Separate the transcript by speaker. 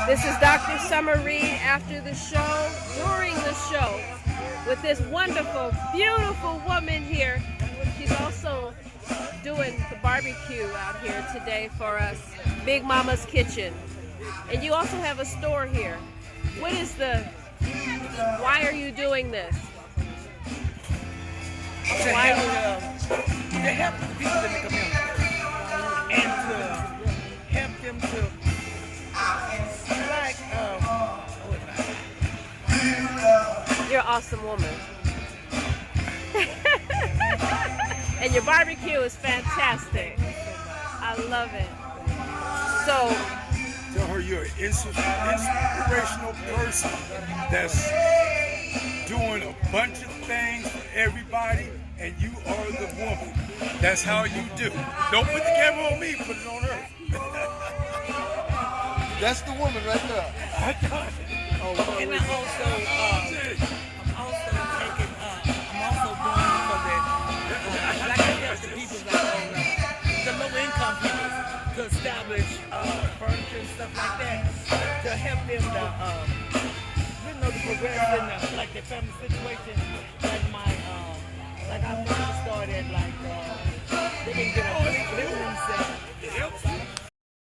Speaker 1: This is Dr. Summer Reed after the show, during the show, with this wonderful, beautiful woman here. She's also doing the barbecue out here today for us, Big Mama's Kitchen. And you also have a store here. Why are you doing this?
Speaker 2: Why? To help the people in the community and to help them to
Speaker 1: You're an awesome woman. And your barbecue is fantastic. I love it. So,
Speaker 3: tell her you're an inspirational person that's doing a bunch of things for everybody, and you are the woman. That's how you do. Don't put the camera on me, put it on her.
Speaker 4: That's the woman right there.
Speaker 2: and I'm also doing for like I help the people the low income people to establish furniture and stuff like that to help them to progress in like their family situation. Like our family started they didn't get a living room set.